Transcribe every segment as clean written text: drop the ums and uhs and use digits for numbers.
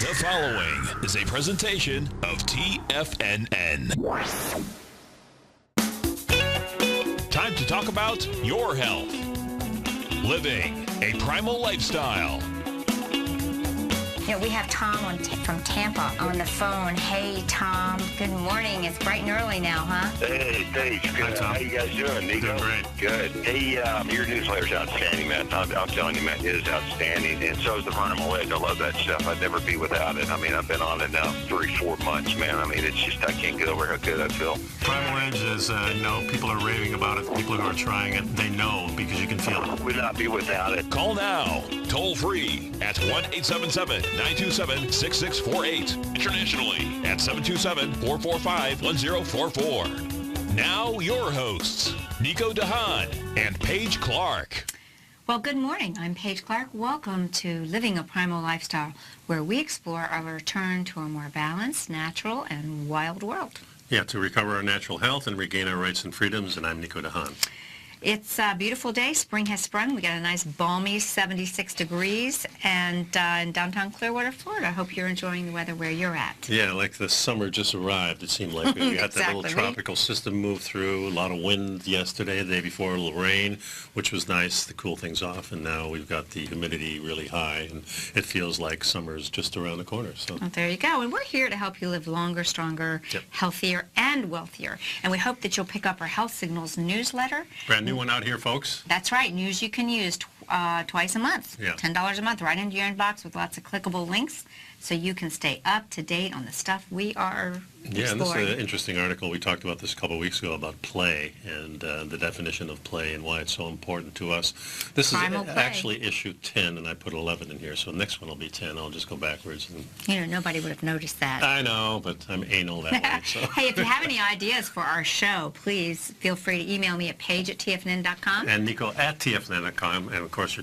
The following is a presentation of TFNN. Time to talk about your health. Living a primal lifestyle. You know, we have Tom from Tampa on the phone. Hey, Tom. Good morning. It's bright and early now, huh? Hey, Paige. Good. How you guys doing, Nico? Doing great. Good. Hey, your newsletter's outstanding, man. I'm telling you, man, it is outstanding. And so is the Primal Edge. I love that stuff. I'd never be without it. I mean, I've been on it now 3-4 months, man. I mean, it's just, I can't get over how good I feel. Primal Edge is, people are raving about it. People who are trying it, they know because you can feel it. Would not be without it. Call now, toll free at 1-877-927-6648. Internationally at 727-445-1044. Now your hosts, Nico de Haan and Paige Clarke. Well, good morning. I'm Paige Clarke. Welcome to Living a Primal Lifestyle, where we explore our return to a more balanced, natural, and wild world. Yeah, to recover our natural health and regain our rights and freedoms, and I'm Nico de Haan. It's a beautiful day. Spring has sprung. We got a nice balmy 76 degrees and in downtown Clearwater, Florida. I hope you're enjoying the weather where you're at. Yeah, like the summer just arrived, it seemed like. We had that little tropical system move through, a lot of wind yesterday, the day before, a little rain, which was nice to cool things off, and now we've got the humidity really high, and it feels like summer's just around the corner. So well, there you go. And we're here to help you live longer, stronger, healthier, and wealthier. And we hope that you'll pick up our Health Signals newsletter. Brand new one out here, folks. That's right. News you can use twice a month. Yeah. $10 a month right into your inbox with lots of clickable links so you can stay up to date on the stuff we are Yeah, and this exploring. is an interesting article. We talked about this a couple of weeks ago about play and the definition of play and why it's so important to us. This Primal is play. actually issue 10, and I put 11 in here, so the next one will be 10. I'll just go backwards. And You know, nobody would have noticed that. I know, but I'm anal that way. So. Hey, if you have any ideas for our show, please feel free to email me at paige@tfnn.com. And Nico at TFNN.com, and of course we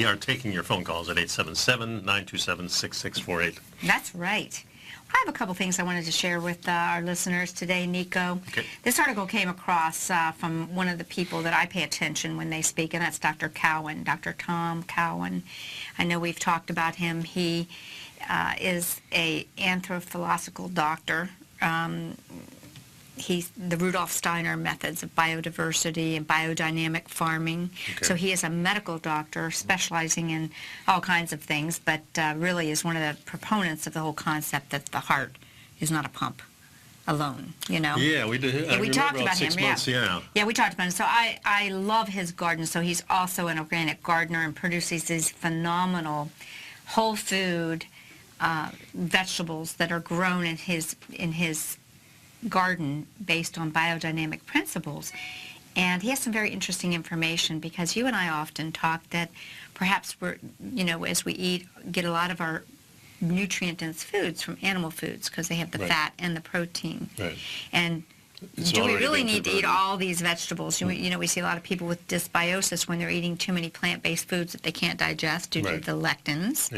are taking your phone calls at 877-927-6648. That's right. I have a couple things I wanted to share with our listeners today, Nico. Okay. This article came across from one of the people that I pay attention when they speak, and that's Dr. Cowan, Dr. Tom Cowan. I know we've talked about him. He is a anthropological doctor. He's the Rudolf Steiner methods of biodiversity and biodynamic farming. Okay. So he is a medical doctor specializing in all kinds of things, but really is one of the proponents of the whole concept that the heart is not a pump alone, you know? Yeah, we did. Yeah, we talked about him, 6 months, yeah. Yeah, we talked about him. So I love his garden. So he's also an organic gardener and produces these phenomenal whole food vegetables that are grown in his garden based on biodynamic principles. And he has some very interesting information because you and I often talk that perhaps we're, you know, as we eat, get a lot of our nutrient-dense foods from animal foods because they have the fat and the protein. Right. And It's do we already really been need to eat converted. all these vegetables? You know, we see a lot of people with dysbiosis when they're eating too many plant-based foods that they can't digest due to Right. the lectins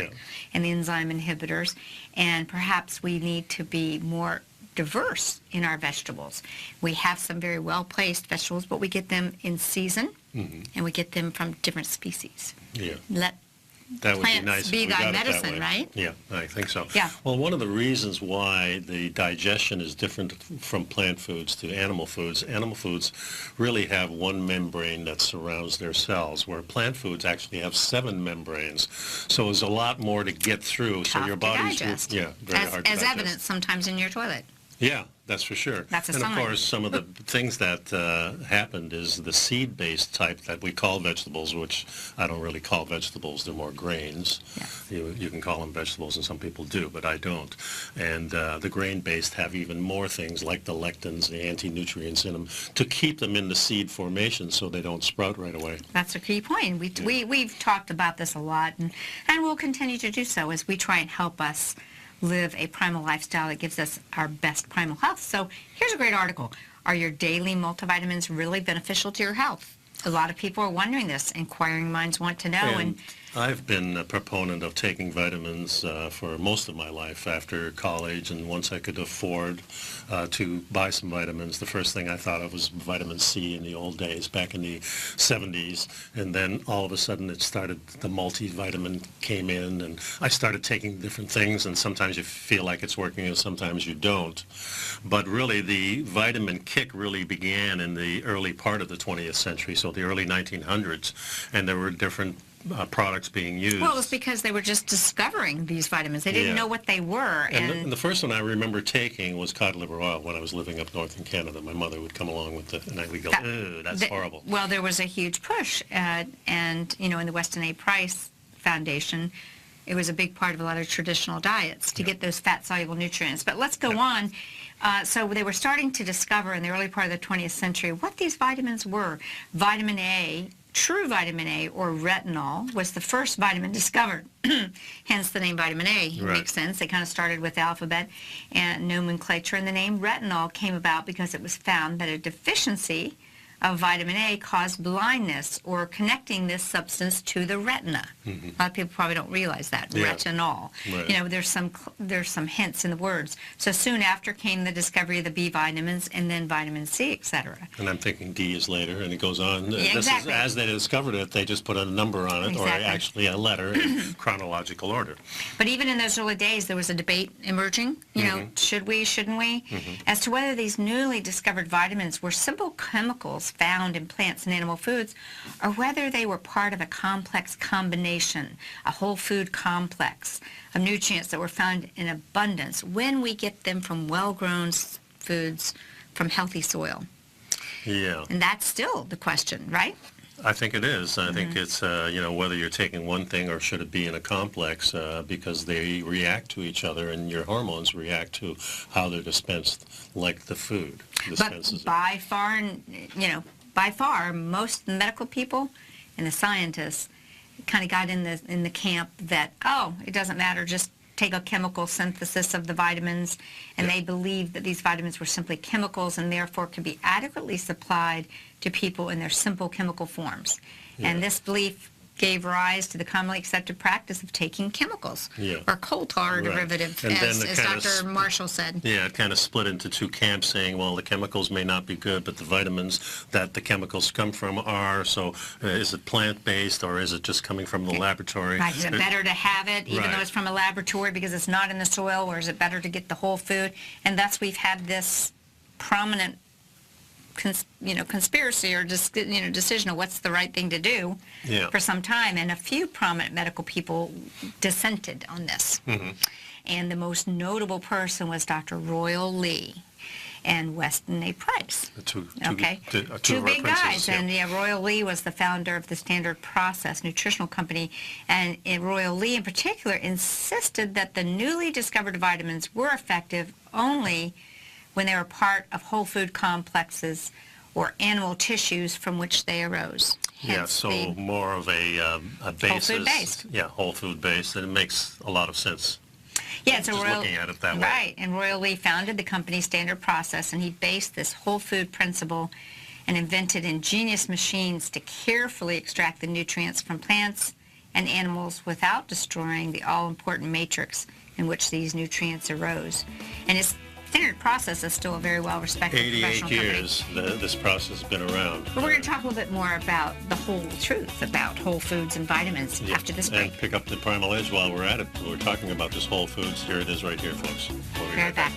and the enzyme inhibitors. And perhaps we need to be more diverse in our vegetables. We have some very well-placed vegetables, but we get them in season, and we get them from different species. Yeah. Let That would be plants nice if be we got thy it that medicine, way. right? Yeah, I think so. Yeah. Well, one of the reasons why the digestion is different from plant foods to animal foods really have one membrane that surrounds their cells, where plant foods actually have 7 membranes. So there's a lot more to get through. Tough So your to body's digest. very hard to As digest. evidence sometimes in your toilet. Yeah, that's for sure. That's a and sign. of course, some of the things that happened is the seed-based type that we call vegetables, which I don't really call vegetables. They're more grains. Yes. You can call them vegetables, and some people do, but I don't. And the grain-based have even more things like the lectins, the anti-nutrients in them, to keep them in the seed formation so they don't sprout right away. That's a key point. We've talked about this a lot, and we'll continue to do so as we try and help us live a primal lifestyle that gives us our best primal health. So here's a great article. Are your daily multivitamins really beneficial to your health? a lot of people are wondering this. Inquiring minds want to know. And I've been a proponent of taking vitamins for most of my life after college, and once I could afford to buy some vitamins, the first thing I thought of was vitamin C in the old days, back in the 70s, and then all of a sudden the multivitamin came in, and I started taking different things, and sometimes you feel like it's working and sometimes you don't. But really the vitamin kick really began in the early part of the 20th century, so the early 1900s, and there were different products being used. Well, it was because they were just discovering these vitamins. They didn't know what they were. And the first one I remember taking was cod liver oil when I was living up north in Canada. My mother would come along with it, and I would go, "Ew, that's horrible." Well, there was a huge push, and you know, in the Weston A. Price Foundation, it was a big part of a lot of traditional diets to get those fat-soluble nutrients. But let's go on. So they were starting to discover in the early part of the 20th century what these vitamins were. Vitamin A, true vitamin A, or retinol, was the first vitamin discovered. Hence the name vitamin A. It makes sense. They kind of started with alphabet and nomenclature, and the name retinol came about because it was found that a deficiency of vitamin A caused blindness, or connecting this substance to the retina. A lot of people probably don't realize that. Retinol. You know, there's some hints in the words. So soon after came the discovery of the B vitamins, and then vitamin C, etc. And I'm thinking D is later, and it goes on. Yeah, exactly. As they discovered it, they just put a number on it, or actually a letter in chronological order. But even in those early days, there was a debate emerging, you know, should we, shouldn't we, as to whether these newly discovered vitamins were simple chemicals found in plants and animal foods, or whether they were part of a complex combination, a whole food complex of nutrients that were found in abundance when we get them from well-grown foods from healthy soil. Yeah. And that's still the question, right? I think it is. I think it's, you know, whether you're taking one thing or should it be in a complex, because they react to each other, and your hormones react to how they're dispensed, like the food dispenses. But by far, you know, most medical people and the scientists kind of got in the camp that, oh, it doesn't matter, just take a chemical synthesis of the vitamins, and they believed that these vitamins were simply chemicals and therefore could be adequately supplied to people in their simple chemical forms. And this belief gave rise to the commonly accepted practice of taking chemicals, or coal tar derivative, as Dr. Marshall said. Yeah, it kind of split into two camps, saying, well, the chemicals may not be good, but the vitamins that the chemicals come from are. So is it plant-based, or is it just coming from the laboratory? Right. Is it better to have it, even though it's from a laboratory, because it's not in the soil, or is it better to get the whole food? And thus we've had this prominent conspiracy or decision of what's the right thing to do for some time, and a few prominent medical people dissented on this. And the most notable person was Dr. Royal Lee and Weston A. Price. Two big guys. And Royal Lee was the founder of the Standard Process Nutritional Company, and Royal Lee in particular insisted that the newly discovered vitamins were effective only when they were part of whole food complexes or animal tissues from which they arose. So more of a basis. Whole food based. Yeah, whole food based, and it makes a lot of sense. Yeah, so looking at it that way. Right, and Royal Lee founded the company Standard Process, and he based this whole food principle and invented ingenious machines to carefully extract the nutrients from plants and animals without destroying the all-important matrix in which these nutrients arose. And his Standard Process is still a very well-respected professional company. 88 years this process has been around. But we're going to talk a little bit more about the whole truth about whole foods and vitamins after this break. And pick up the Primal Edge while we're at it. We're talking about this whole foods. Here it is right here, folks. We'll be right back.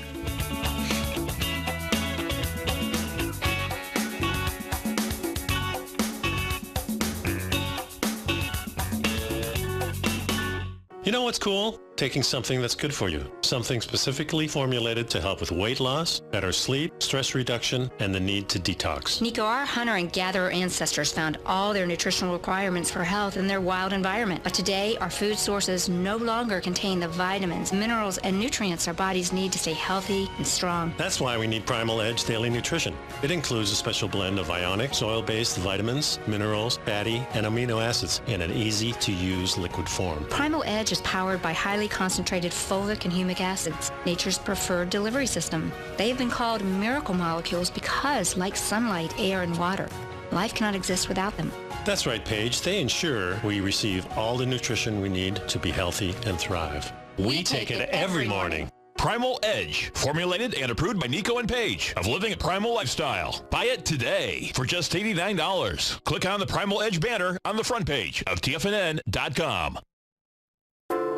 You know what's cool? Taking something that's good for you. Something specifically formulated to help with weight loss, better sleep, stress reduction, and the need to detox. Nico, our hunter and gatherer ancestors found all their nutritional requirements for health in their wild environment. But today, our food sources no longer contain the vitamins, minerals, and nutrients our bodies need to stay healthy and strong. That's why we need Primal Edge Daily Nutrition. It includes a special blend of ionic, soil-based vitamins, minerals, fatty, and amino acids in an easy-to-use liquid form. Primal Edge is powered by highly concentrated fulvic and humic acids, nature's preferred delivery system. They have been called miracle molecules because, like sunlight, air, and water, Life cannot exist without them. That's right, Paige. They ensure we receive all the nutrition we need to be healthy and thrive. We take it every morning. Primal Edge, formulated and approved by Nico and Paige of Living a Primal Lifestyle. Buy it today for just $89. Click on the Primal Edge banner on the front page of TFNN.com.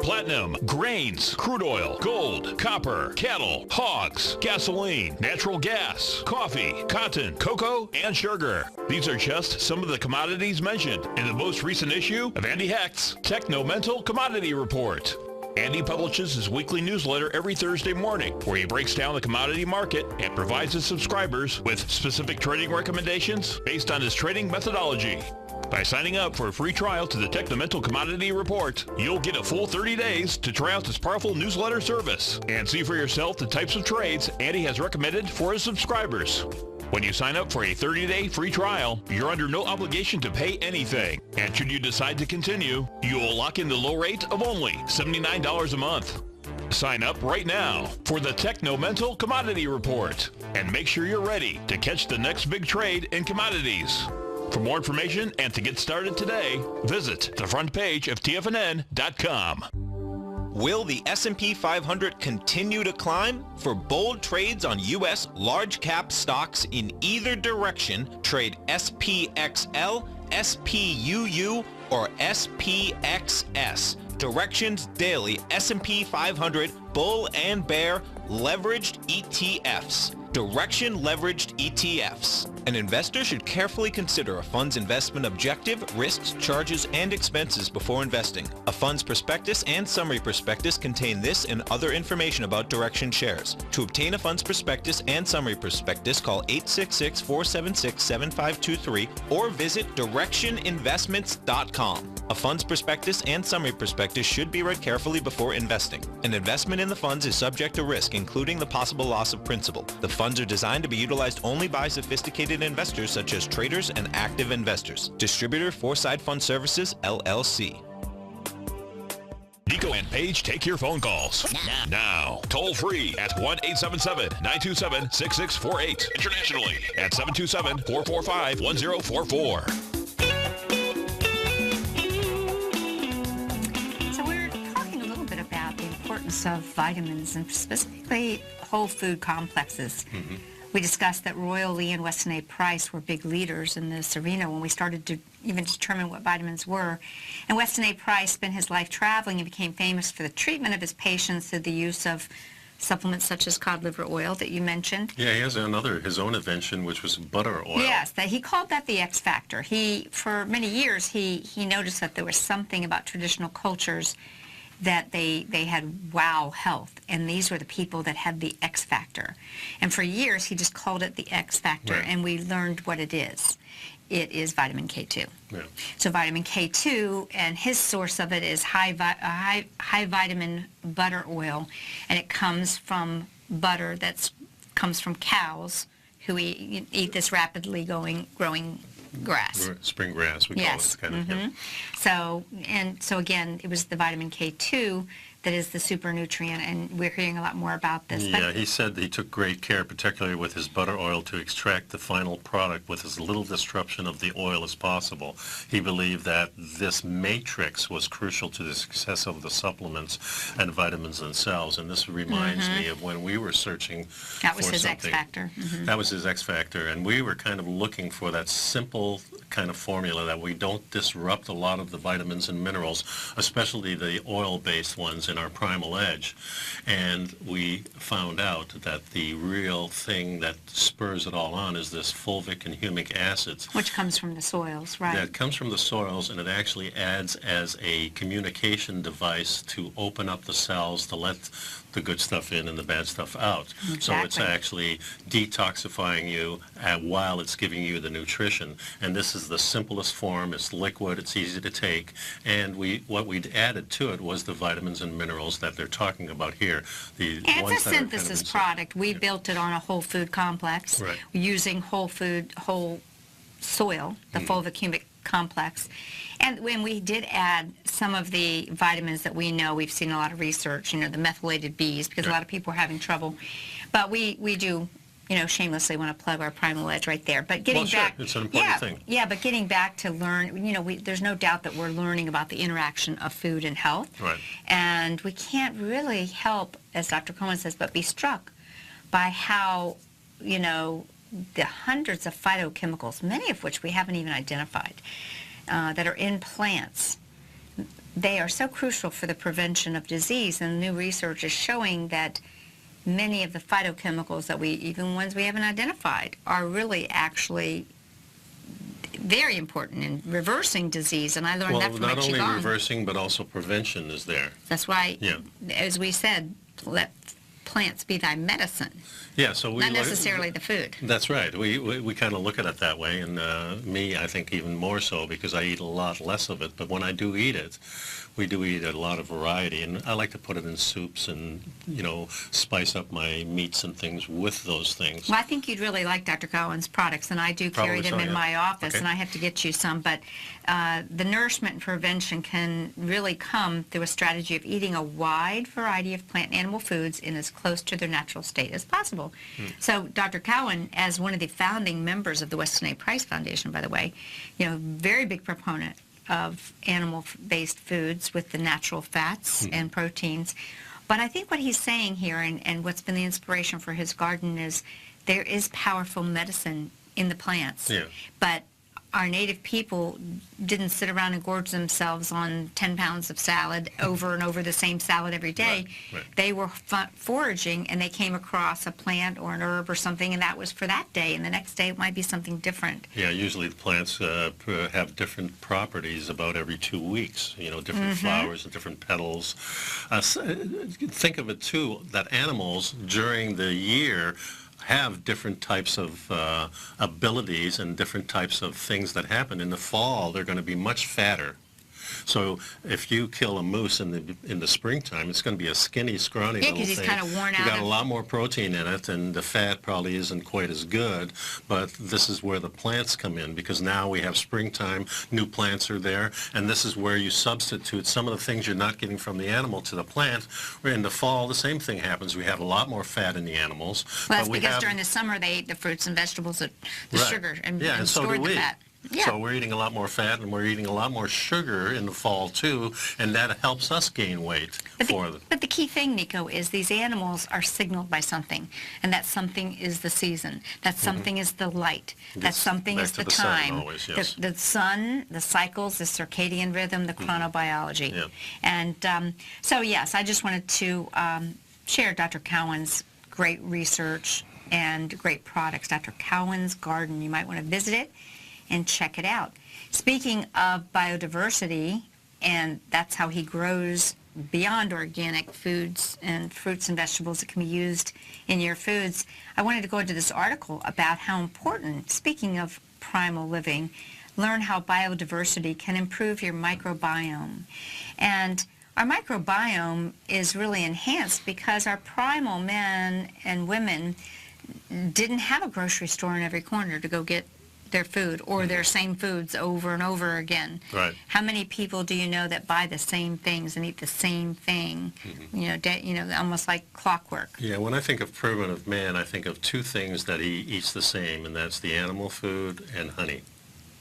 Platinum, grains, crude oil, gold, copper, cattle, hogs, gasoline, natural gas, coffee, cotton, cocoa, and sugar. These are just some of the commodities mentioned in the most recent issue of Andy Hecht's Techno-Mental Commodity Report. Andy publishes his weekly newsletter every Thursday morning, where he breaks down the commodity market and provides his subscribers with specific trading recommendations based on his trading methodology. By signing up for a free trial to the Techno-Mental Commodity Report, you'll get a full 30 days to try out this powerful newsletter service and see for yourself the types of trades Andy has recommended for his subscribers. When you sign up for a 30-day free trial, you're under no obligation to pay anything. And should you decide to continue, you will lock in the low rate of only $79 a month. Sign up right now for the Techno-Mental Commodity Report and make sure you're ready to catch the next big trade in commodities. For more information and to get started today, visit the front page of TFNN.com. Will the S&P 500 continue to climb? For bold trades on U.S. large cap stocks in either direction, trade SPXL, SPUU, or SPXS. Directions Daily S&P 500 Bull and Bear Leveraged ETFs. Direction Leveraged ETFs. An investor should carefully consider a fund's investment objective, risks, charges, and expenses before investing. A fund's prospectus and summary prospectus contain this and other information about Direction shares. To obtain a fund's prospectus and summary prospectus, call 866-476-7523 or visit directioninvestments.com. A fund's prospectus and summary prospectus should be read carefully before investing. An investment in the funds is subject to risk, including the possible loss of principal. The funds are designed to be utilized only by sophisticated investors such as traders and active investors. Distributor Foreside Fund Services, LLC. Nico and Paige take your phone calls now. Toll free at 1-877-927-6648. Internationally at 727-445-1044. Of vitamins and specifically whole food complexes. Mm-hmm. We discussed that Royal Lee and Weston A. Price were big leaders in this arena when we started to even determine what vitamins were. And Weston A. Price spent his life traveling and became famous for the treatment of his patients through the use of supplements such as cod liver oil that you mentioned. Yeah, he has his own invention, which was butter oil. Yes, that he called that the X factor. For many years, he noticed that there was something about traditional cultures that they had wow health, and these were the people that had the X factor. And for years, he just called it the X factor, right. And we learned what it is. It is vitamin K2. Yeah. So vitamin K2, and his source of it is high vitamin butter oil, and it comes from butter that comes from cows who eat this rapidly growing grass. Spring grass, we call it. Kind of, yeah. So again, it was the vitamin K2 that is the super nutrient, and we're hearing a lot more about this. Yeah, he said he took great care, particularly with his butter oil, to extract the final product with as little disruption of the oil as possible. He believed that this matrix was crucial to the success of the supplements and vitamins themselves, and this reminds me of when we were searching that was for his something. X factor. That was his X factor, and we were kind of looking for that simple kind of formula that we don't disrupt a lot of the vitamins and minerals, especially the oil-based ones in our Primal Edge. And we found out that the real thing that spurs it all on is this fulvic and humic acids. Which comes from the soils, right? That comes from the soils, and it actually adds as a communication device to open up the cells to let the good stuff in and the bad stuff out. Exactly. So it's actually detoxifying you while it's giving you the nutrition. And this is the simplest form. It's liquid. It's easy to take. And what we'd added to it was the vitamins and minerals that they're talking about here. And it's a synthesis product. We built it on a whole food complex, right, using whole soil, the fulvic humic complex. And when we did add some of the vitamins that we know, we've seen a lot of research, the methylated Bs, because a lot of people are having trouble. But we do shamelessly want to plug our Primal Edge right there. But getting Well, back, sure. It's an important thing. Yeah, but getting back to learn, there's no doubt that we're learning about the interaction of food and health. Right. And we can't really help, as Dr. Cohen says, but be struck by how, the hundreds of phytochemicals, many of which we haven't even identified, that are in plants. They are so crucial for the prevention of disease, and new research is showing that many of the phytochemicals that even ones we haven't identified, are really actually very important in reversing disease, and I learned that from not my only Qigong. reversing, but also prevention is there. That's why, Yeah. as we said, let plants be thy medicine, Yeah, so we not necessarily the food. That's right. We kind of look at it that way, and me, I think even more so because I eat a lot less of it. But when I do eat it, we do eat a lot of variety, and I like to put it in soups and spice up my meats and things with those things. Well, I think you'd really like Dr. Cohen's products, and I do carry Probably them so, in yeah. my office, Okay. and I have to get you some. But the nourishment and prevention can really come through a strategy of eating a wide variety of plant and animal foods in as close to their natural state as possible. So Dr. Cohen, as one of the founding members of the Weston A. Price Foundation, by the way, very big proponent of animal-based foods with the natural fats and proteins. But I think what he's saying here, and what's been the inspiration for his garden, is there is powerful medicine in the plants. Yeah. But our native people didn't sit around and gorge themselves on 10 pounds of salad over and over the same salad every day. Right. They were foraging, and they came across a plant or an herb or something, and that was for that day, and the next day it might be something different. Yeah, usually the plants have different properties about every 2 weeks, different flowers and different petals. Think of it, too, that animals during the year have different types of abilities and different types of things that happen. In the fall, they're going to be much fatter. So if you kill a moose in the springtime, it's going to be a skinny, scrawny little thing. Yeah, because he's kind of worn out. You got a lot more protein in it, and the fat probably isn't quite as good. But this is where the plants come in, because now we have springtime, new plants are there, and this is where you substitute some of the things you're not getting from the animal to the plant. In the fall, the same thing happens. We have a lot more fat in the animals. Well, that's but we because have, during the summer they ate the fruits and vegetables, the Right. sugar, and so stored do the we. fat. Yeah. So we're eating a lot more fat, and we're eating a lot more sugar in the fall, too, and that helps us gain weight But the key thing, Nico, is these animals are signaled by something, and that something is the season. That something is the light. That something back is to the the sun time. always, yes. The sun, the cycles, the circadian rhythm, the chronobiology. Yeah. And so, yes, I just wanted to share Dr. Cowan's great research and great products. Dr. Cowan's Garden. You might want to visit it and check it out. Speaking of biodiversity, and that's how he grows beyond organic foods and fruits and vegetables that can be used in your foods, I wanted to go into this article about how important, speaking of primal living, learn how biodiversity can improve your microbiome. And our microbiome is really enhanced because our primal men and women didn't have a grocery store in every corner to go get their food or their same foods over and over again. Right. How many people do you know that buy the same things and eat the same thing? Almost like clockwork. Yeah, when I think of primitive man, I think of two things that he eats the same, and that's the animal food and honey.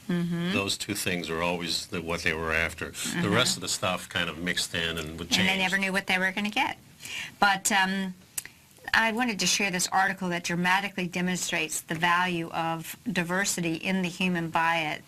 Those two things are always what they were after. The rest of the stuff kind of mixed in and would change. And they never knew what they were going to get. But I wanted to share this article that dramatically demonstrates the value of diversity in the human diet.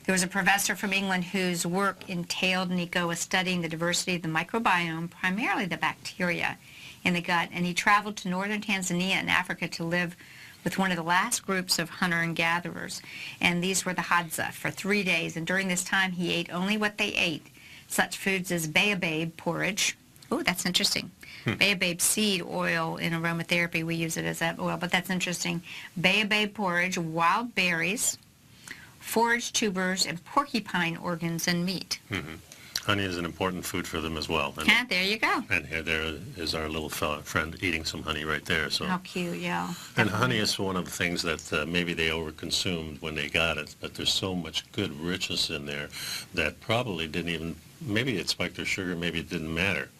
There was a professor from England whose work entailed, Nico, was studying the diversity of the microbiome, primarily the bacteria in the gut, and he traveled to northern Tanzania and Africa to live with one of the last groups of hunter and gatherers, and these were the Hadza, for 3 days, and during this time he ate only what they ate, such foods as baobab porridge. Oh, that's interesting. Baobab seed oil in aromatherapy, we use it as that oil, but that's interesting. Baobab porridge, wild berries, forage tubers, and porcupine organs and meat. Honey is an important food for them as well. And, There you go. and here there is our little friend eating some honey right there. So. How cute, yeah. And honey is one of the things that maybe they overconsumed when they got it, but there's so much good richness in there that probably didn't even, maybe it spiked their sugar, maybe it didn't matter.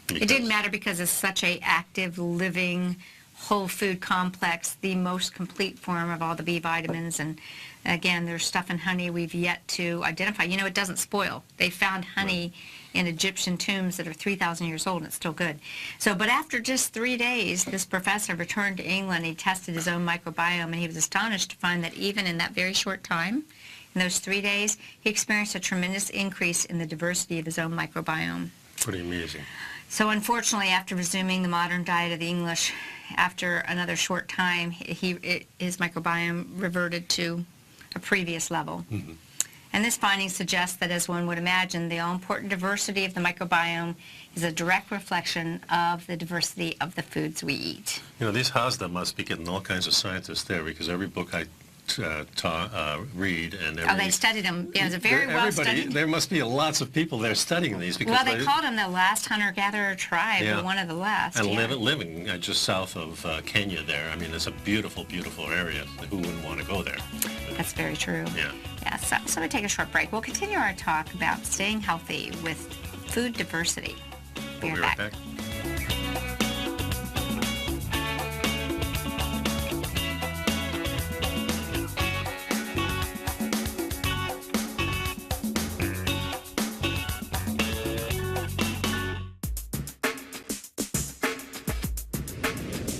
It didn't matter because it's such a active, living whole food complex, the most complete form of all the B vitamins. And again, there's stuff in honey we've yet to identify. You know, it doesn't spoil. They found honey in Egyptian tombs that are 3,000 years old, and it's still good. So, but after just 3 days, this professor returned to England. He tested his own microbiome, and he was astonished to find that even in that very short time, in those 3 days, he experienced a tremendous increase in the diversity of his own microbiome. Pretty amazing. So unfortunately, after resuming the modern diet of the English, after another short time, his microbiome reverted to a previous level. Mm-hmm. And this finding suggests that, as one would imagine, the all-important diversity of the microbiome is a direct reflection of the diversity of the foods we eat. You know, these Hasda must be getting all kinds of scientists there, because every book I read and every... Oh, they studied them. Yeah, it was a very well-studied... There must be lots of people there studying these. Because well, they called them the last hunter-gatherer tribe, or one of the last. And living just south of Kenya there. I mean, it's a beautiful, beautiful area. Who wouldn't want to go there? That's very true. Yeah. Yeah, so we take a short break. We'll continue our talk about staying healthy with food diversity. We'll be right back.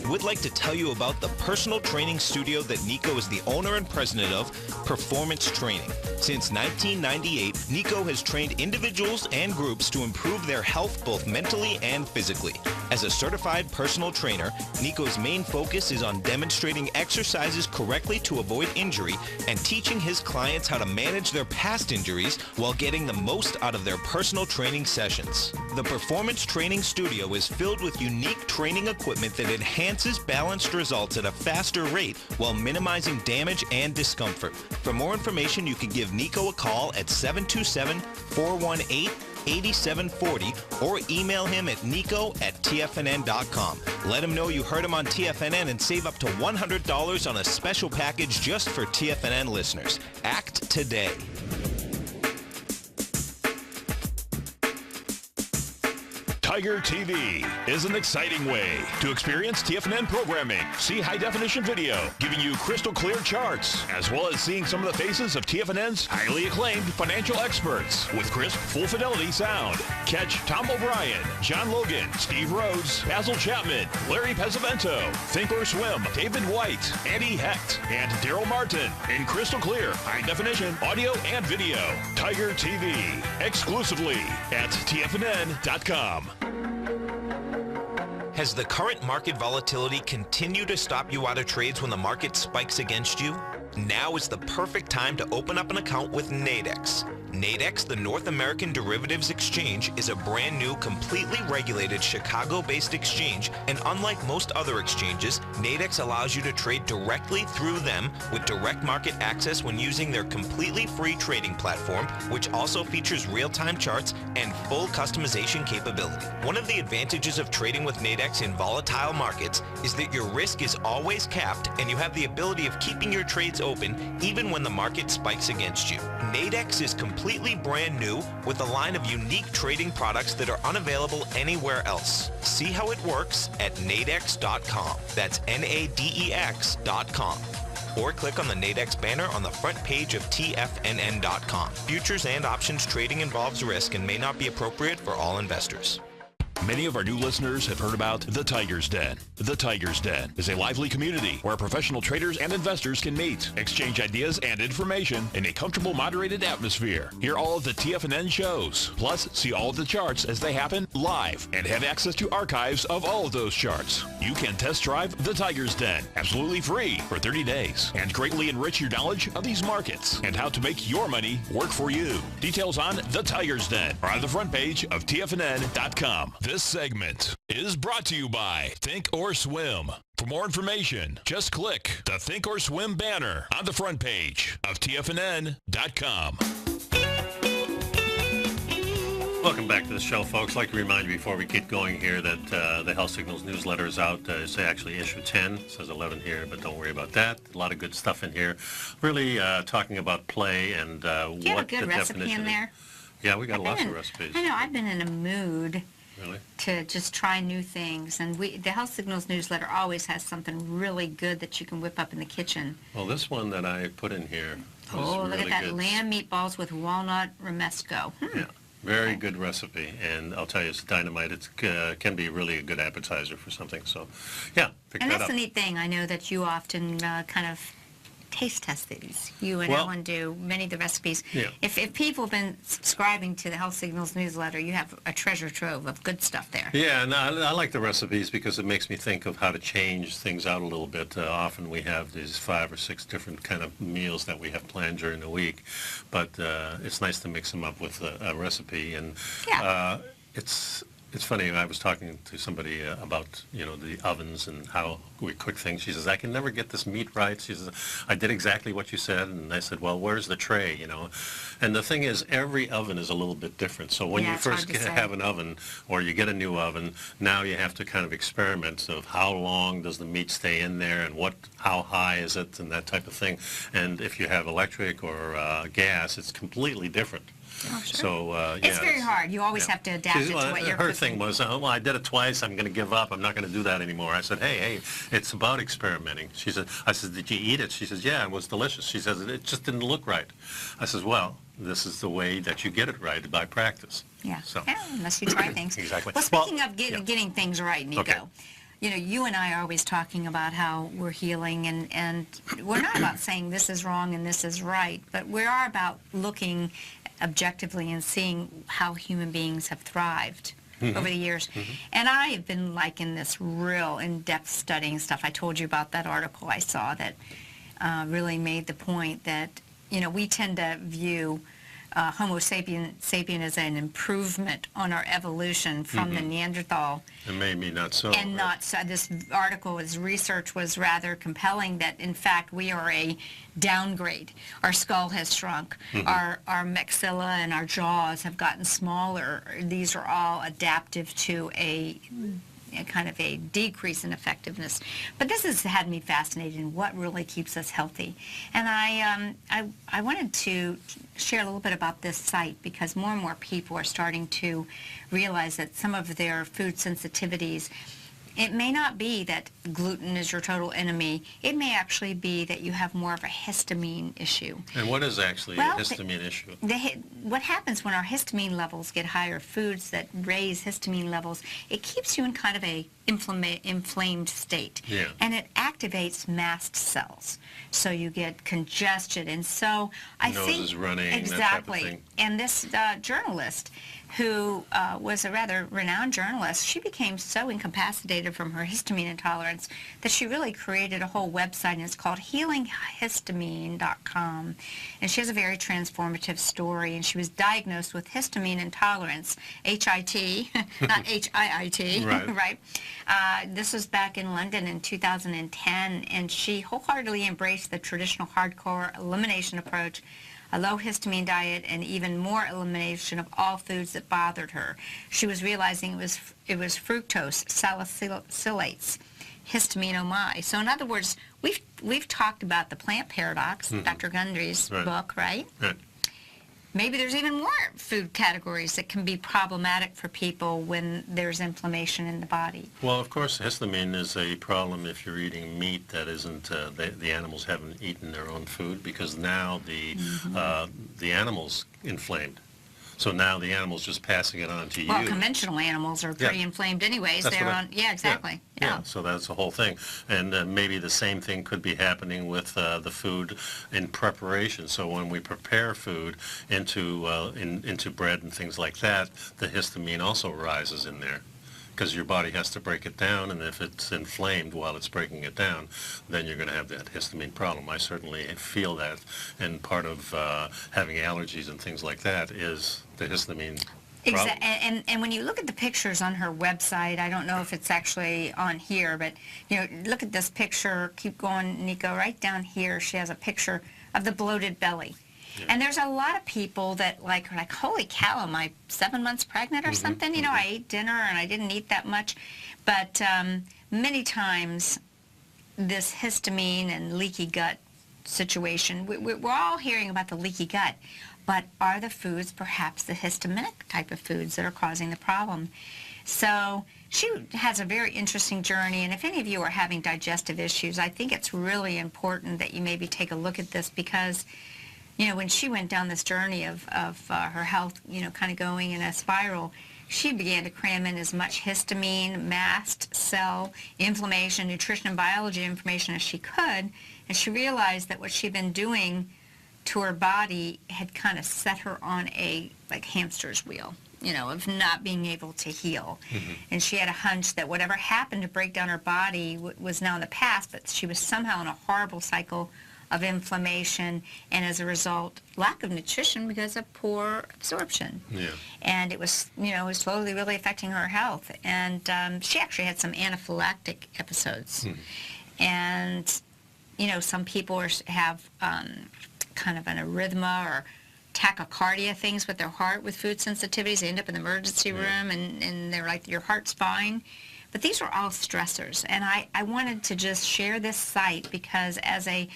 Would like to tell you about the personal training studio that Nico is the owner and president of, Performance Training. Since 1998, Nico has trained individuals and groups to improve their health both mentally and physically. As a certified personal trainer, Nico's main focus is on demonstrating exercises correctly to avoid injury and teaching his clients how to manage their past injuries while getting the most out of their personal training sessions. The Performance Training Studio is filled with unique training equipment that enhances balanced results at a faster rate while minimizing damage and discomfort. For more information, you can give Nico a call at 727-418-8740 or email him at nico@tfnn.com. Let him know you heard him on TFNN and save up to $100 on a special package just for TFNN listeners. Act today. Tiger TV is an exciting way to experience TFNN programming. See high-definition video giving you crystal clear charts, as well as seeing some of the faces of TFNN's highly acclaimed financial experts with crisp, full-fidelity sound. Catch Tom O'Brien, John Logan, Steve Rhodes, Basil Chapman, Larry Pesavento, Think or Swim, David White, Andy Hecht, and Daryl Martin in crystal clear, high-definition audio and video. Tiger TV, exclusively at TFNN.com. Has the current market volatility continued to stop you out of trades when the market spikes against you? Now is the perfect time to open up an account with Nadex. Nadex, the North American Derivatives Exchange, is a brand new, completely regulated Chicago-based exchange, and unlike most other exchanges, Nadex allows you to trade directly through them with direct market access when using their completely free trading platform, which also features real-time charts and full customization capability. One of the advantages of trading with Nadex in volatile markets is that your risk is always capped and you have the ability of keeping your trades open even when the market spikes against you. Nadex is completely brand new with a line of unique trading products that are unavailable anywhere else. See how it works at nadex.com. That's NADEX.com. Or click on the Nadex banner on the front page of TFNN.com. Futures and options trading involves risk and may not be appropriate for all investors. Many of our new listeners have heard about The Tiger's Den. The Tiger's Den is a lively community where professional traders and investors can meet, exchange ideas and information in a comfortable, moderated atmosphere. Hear all of the TFNN shows, plus see all of the charts as they happen live and have access to archives of all of those charts. You can test drive The Tiger's Den absolutely free for 30 days and greatly enrich your knowledge of these markets and how to make your money work for you. Details on The Tiger's Den are on the front page of TFNN.com. This segment is brought to you by Think or Swim. For more information, just click the Think or Swim banner on the front page of TFNN.com. Welcome back to the show, folks. I'd like to remind you before we get going here that the Health Signals newsletter is out. It's actually issue 10. It says 11 here, but don't worry about that. A lot of good stuff in here. Really talking about play and Do you have a good recipe in there? Yeah, we got lots of recipes. I know, I've been in a mood Really? to just try new things. And the Health Signals newsletter always has something really good that you can whip up in the kitchen. Well, this one that I put in here was Oh, really look at that, good. lamb meatballs with walnut romesco. Yeah, very Okay. good recipe, and I'll tell you, it's dynamite. It can be really a good appetizer for something. So, yeah, pick And that that's up. the neat thing. I know that you often kind of taste test these. You and Well- Ellen do many of the recipes. Yeah. If people have been subscribing to the Health Signals newsletter, you have a treasure trove of good stuff there. Yeah, and I like the recipes because it makes me think of how to change things out a little bit. Often we have these 5 or 6 different kind of meals that we have planned during the week, but it's nice to mix them up with a recipe. And Yeah. it's funny. I was talking to somebody about the ovens and how we cook things. She says, I can never get this meat right. She says, I did exactly what you said, and I said, well, where's the tray? And the thing is, every oven is a little bit different. So when Yeah, you it's hard first to say. have an oven, or you get a new oven, now you have to kind of experiment of how long does the meat stay in there, and how high is it, and that type of thing. And if you have electric or gas, it's completely different. Oh, sure. So It's very hard. You always have to adapt it to what you're her cooking. thing was, well, I did it twice. I'm going to give up. I'm not going to do that anymore. I said, hey, it's about experimenting. She said, I said, did you eat it? She says, yeah, it was delicious. She says, it just didn't look right. I says, well, this is the way that you get it right, by practice. Yeah. So. Yeah, unless you try things. Exactly. Well, speaking Well, of yeah. getting things right, Nico, Okay. You and I are always talking about how we're healing, and we're not about saying this is wrong and this is right, but we are about looking objectively and seeing how human beings have thrived over the years. And I have been in this real in-depth studying stuff. I told you about that article I saw that really made the point that, we tend to view Homo sapien as an improvement on our evolution from the Neanderthal. And maybe not so. And right? not so. This article, his research was rather compelling that, in fact, we are a downgrade. Our skull has shrunk. Our maxilla and our jaws have gotten smaller. These are all adaptive to a kind of a decrease in effectiveness. But this has had me fascinated in what really keeps us healthy. And I wanted to share a little bit about this site because more and more people are starting to realize that some of their food sensitivities, it may not be that gluten is your total enemy. It may actually be that you have more of a histamine issue. And what is actually Well, a histamine issue? What happens when our histamine levels get higher, foods that raise histamine levels, it keeps you in kind of a inflamed state. Yeah. And it activates mast cells. So you get congestion. And so I Nose think... is running, that type of exactly. thing. And this journalist, who was a rather renowned journalist, she became so incapacitated from her histamine intolerance that she really created a whole website, and it's called healinghistamine.com. And she has a very transformative story, and she was diagnosed with histamine intolerance, HIT, not HIIT, Right. right? This was back in London in 2010, and she wholeheartedly embraced the traditional hardcore elimination approach, a low histamine diet, and even more elimination of all foods that bothered her. She was realizing it was fructose, salicylates, histamine, oh my. So in other words, we've talked about the plant paradox, Dr. Gundry's Right. book, right? Right. Maybe there's even more food categories that can be problematic for people when there's inflammation in the body. Well, of course, histamine is a problem if you're eating meat that isn't, the animals haven't eaten their own food, because now the animal's inflamed. So now the animal's just passing it on to you. Well, conventional animals are pretty Yeah. inflamed anyways. That's They're what I- on, yeah, exactly. Yeah, so that's the whole thing. And maybe the same thing could be happening with the food in preparation. So when we prepare food into bread and things like that, the histamine also rises in there, because your body has to break it down, and if it's inflamed while it's breaking it down, then you're going to have that histamine problem. I certainly feel that, and part of having allergies and things like that is the histamine problem. And when you look at the pictures on her website, I don't know if it's actually on here, but look at this picture. Keep going, Nico. Right down here, she has a picture of the bloated belly. Yeah. And there's a lot of people that are like, holy cow, am I 7 months pregnant or something? I ate dinner and I didn't eat that much. But many times this histamine and leaky gut situation, we're all hearing about the leaky gut. But are the foods perhaps the histaminic type of foods that are causing the problem? So she has a very interesting journey, and if any of you are having digestive issues, I think it's really important that you maybe take a look at this, because, you know, when she went down this journey of her health, you know, kind of going in a spiral, she began to cram in as much histamine, mast cell, inflammation, nutrition, and biology information as she could, and she realized that what she'd been doing to her body had kind of set her on a, like, hamster's wheel, you know, of not being able to heal. And she had a hunch that whatever happened to break down her body was now in the past, but she was somehow in a horrible cycle of inflammation, and as a result, lack of nutrition because of poor absorption. Yeah. And it was, you know, it was slowly really affecting her health. And she actually had some anaphylactic episodes. And, you know, some people have kind of an arrhythmia or tachycardia, things with their heart with food sensitivities. They end up in the emergency room, and they're like, your heart's fine. But these are all stressors. And I wanted to just share this site because as a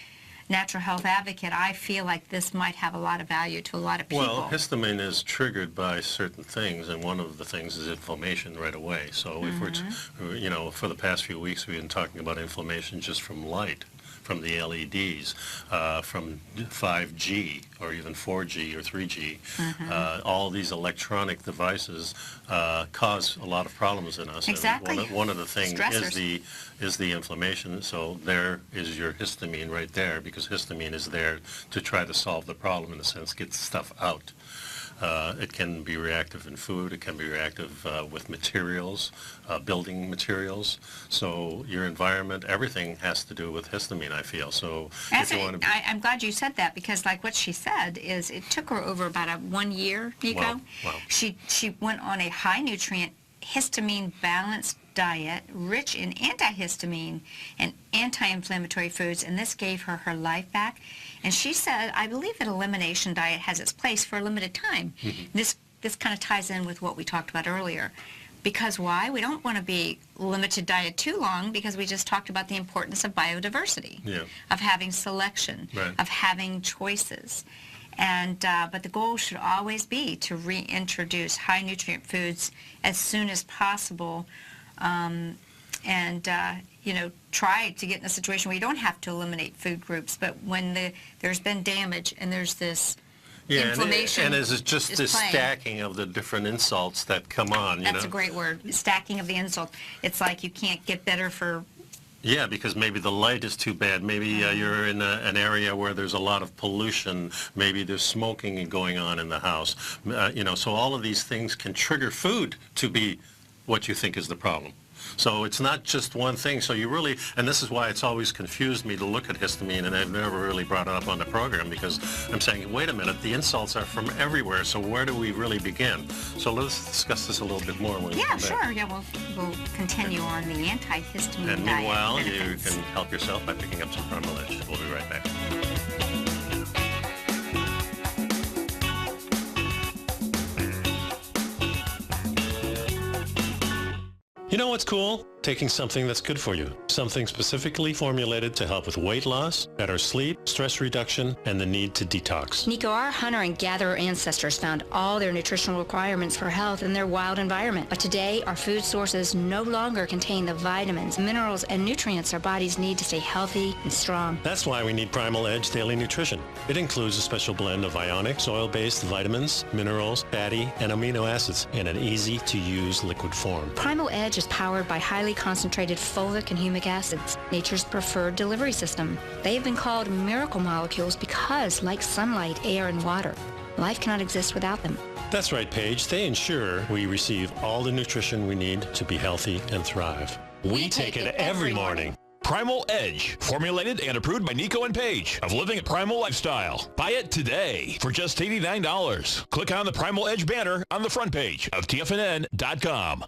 natural health advocate, I feel like this might have a lot of value to a lot of people. Well, histamine is triggered by certain things, and one of the things is inflammation right away. So if we're, you know, for the past few weeks we've been talking about inflammation just from light, from the LEDs, from 5G or even 4G or 3G. All these electronic devices cause a lot of problems in us. Exactly. And one of the things Stressors. is the inflammation. So there is your histamine right there, because histamine is there to try to solve the problem, in a sense, get stuff out. It can be reactive in food. It can be reactive with materials, building materials. So your environment, everything has to do with histamine, I feel. So if you want to I'm glad you said that, because like what she said is it took her over about 1 year, Nico. Wow. She went on a high nutrient, histamine balanced diet, rich in antihistamine and anti-inflammatory foods, and this gave her her life back. And she said, I believe that elimination diet has its place for a limited time. This kind of ties in with what we talked about earlier. Because why? We don't want to be limited diet too long, because we just talked about the importance of biodiversity, of having selection, of having choices. And but the goal should always be to reintroduce high nutrient foods as soon as possible, you know, try to get in a situation where you don't have to eliminate food groups, but when there's been damage and there's this inflammation. And it's just this stacking of the different insults that come on. That's a great word, stacking of the insult. It's like you can't get better for... Yeah, because maybe the light is too bad. Maybe you're in an area where there's a lot of pollution. Maybe there's smoking going on in the house. You know, so all of these things can trigger food to be what you think is the problem. So it's not just one thing. So you really, and this is why it's always confused me to look at histamine, and I've never really brought it up on the program, because I'm saying, wait a minute, the insults are from everywhere, so where do we really begin? So let's discuss this a little bit more when we come back. Sure. Yeah, we'll continue on the antihistamine diet. And meanwhile, you benefits. can help yourself by picking up some Primal Edge. We'll be right back. You know what's cool? Taking something that's good for you. Something specifically formulated to help with weight loss, better sleep, stress reduction, and the need to detox. Nico, our hunter and gatherer ancestors found all their nutritional requirements for health in their wild environment. But today, our food sources no longer contain the vitamins, minerals, and nutrients our bodies need to stay healthy and strong. That's why we need Primal Edge Daily Nutrition. It includes a special blend of ionic, soil-based vitamins, minerals, fatty, and amino acids in an easy-to-use liquid form. Primal Edge is powered by highly concentrated folic and humic acids, nature's preferred delivery system. They have been called miracle molecules because, like sunlight, air, and water, life cannot exist without them. That's right, Paige. They ensure we receive all the nutrition we need to be healthy and thrive. We take it every morning. Primal Edge, formulated and approved by Nico and Paige of Living a Primal Lifestyle. Buy it today for just $89. Click on the Primal Edge banner on the front page of TFNN.com.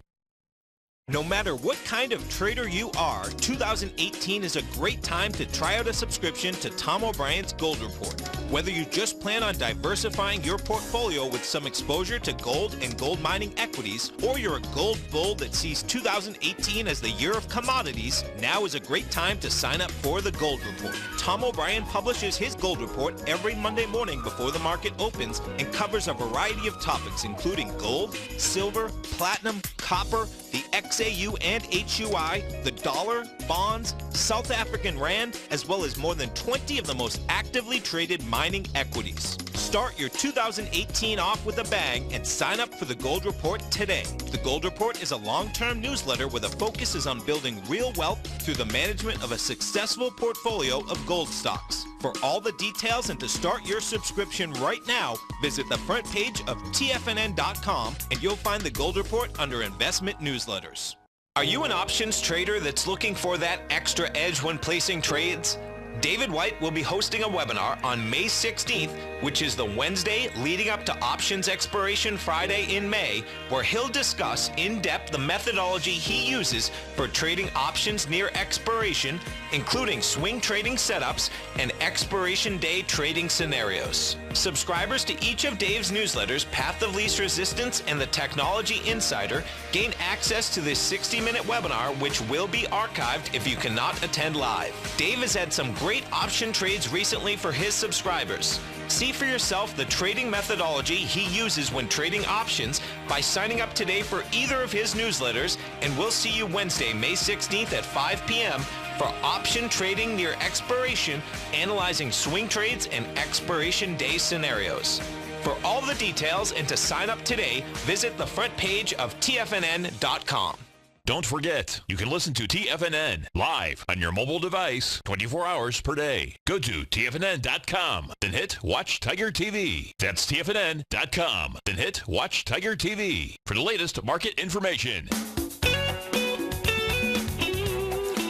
No matter what kind of trader you are, 2018 is a great time to try out a subscription to Tom O'Brien's Gold Report. Whether you just plan on diversifying your portfolio with some exposure to gold and gold mining equities, or you're a gold bull that sees 2018 as the year of commodities, now is a great time to sign up for the Gold Report. Tom O'Brien publishes his Gold Report every Monday morning before the market opens and covers a variety of topics including gold, silver, platinum, copper, the XAU and HUI, the dollar, bonds, South African rand, as well as more than 20 of the most actively traded mining equities. Start your 2018 off with a bang and sign up for the Gold Report today. The Gold Report is a long-term newsletter where the focus is on building real wealth through the management of a successful portfolio of gold stocks. For all the details and to start your subscription right now, visit the front page of TFNN.com and you'll find the Gold Report under Investment Newsletters. Are you an options trader that's looking for that extra edge when placing trades? David White will be hosting a webinar on May 16th, which is the Wednesday leading up to Options Expiration Friday in May, where he'll discuss in depth the methodology he uses for trading options near expiration, including swing trading setups and expiration day trading scenarios. Subscribers to each of Dave's newsletters, Path of Least Resistance and the Technology Insider, gain access to this 60-minute webinar, which will be archived if you cannot attend live. Dave has had some great option trades recently for his subscribers. See for yourself the trading methodology he uses when trading options by signing up today for either of his newsletters, and we'll see you Wednesday, May 16th at 5 p.m. for option trading near expiration, analyzing swing trades and expiration day scenarios. For all the details and to sign up today, visit the front page of TFNN.com. Don't forget, you can listen to TFNN live on your mobile device 24 hours per day. Go to TFNN.com, then hit Watch Tiger TV. That's TFNN.com, then hit Watch Tiger TV for the latest market information.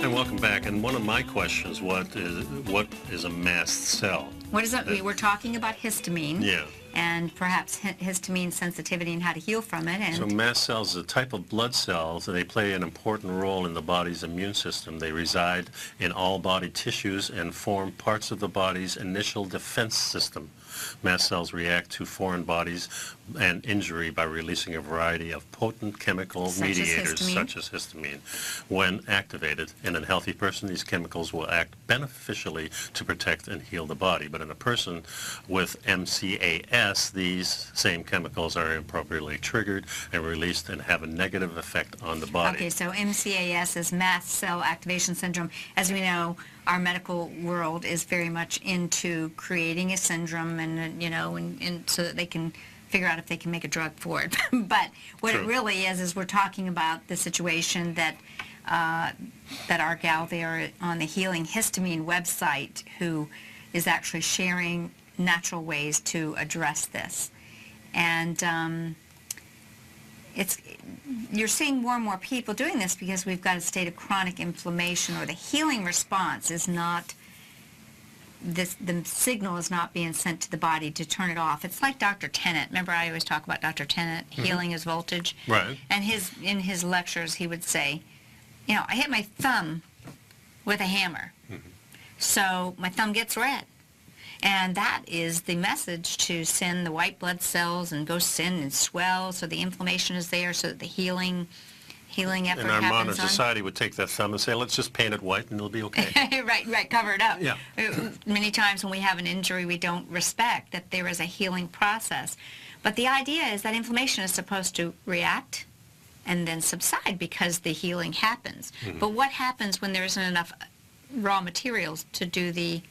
And welcome back. And one of my questions, what is a mast cell? What does that mean? We're talking about histamine. Yeah. And perhaps histamine sensitivity and how to heal from it. And So mast cells is a type of blood cells, and they play an important role in the body's immune system. They reside in all body tissues and form parts of the body's initial defense system. Mast cells react to foreign bodies and injury by releasing a variety of potent chemical mediators such as histamine. When activated in a healthy person, these chemicals will act beneficially to protect and heal the body. But in a person with MCAS, these same chemicals are inappropriately triggered and released and have a negative effect on the body. Okay, so MCAS is mast cell activation syndrome. As we know, our medical world is very much into creating a syndrome and, and so that they can figure out if they can make a drug for it. But what it really is we're talking about the situation that our gal there on the Healing Histamine website, who is actually sharing natural ways to address this. And you're seeing more and more people doing this because we've got a state of chronic inflammation, or the healing response is not, the signal is not being sent to the body to turn it off. It's like Dr. Tennant. Remember, I always talk about Dr. Tennant, healing is voltage. Right. And in his lectures, he would say, I hit my thumb with a hammer, so my thumb gets red. And that is the message to send the white blood cells and go send and swell, so the inflammation is there, so that the healing effort happens. And our modern society would take that thumb and say, let's just paint it white and it'll be okay. Right, cover it up. Yeah. Many times when we have an injury, we don't respect that there is a healing process. But the idea is that inflammation is supposed to react and then subside because the healing happens. But what happens when there isn't enough raw materials to do the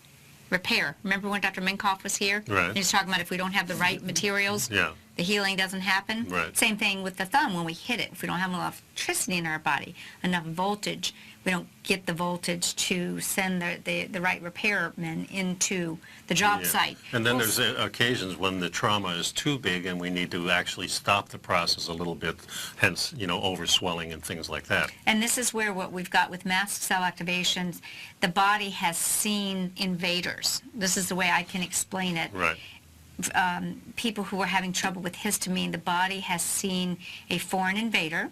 repair? Remember when Dr. Minkoff was here? Right. He was talking about if we don't have the right materials, the healing doesn't happen. Right. Same thing with the thumb. When we hit it, if we don't have enough electricity in our body, enough voltage, we don't get the voltage to send the right repairmen into the job site. And then there's occasions when the trauma is too big and we need to actually stop the process a little bit, hence, overswelling and things like that. And this is where what we've got with mast cell activations, the body has seen invaders. This is the way I can explain it. Right. People who are having trouble with histamine, the body has seen a foreign invader.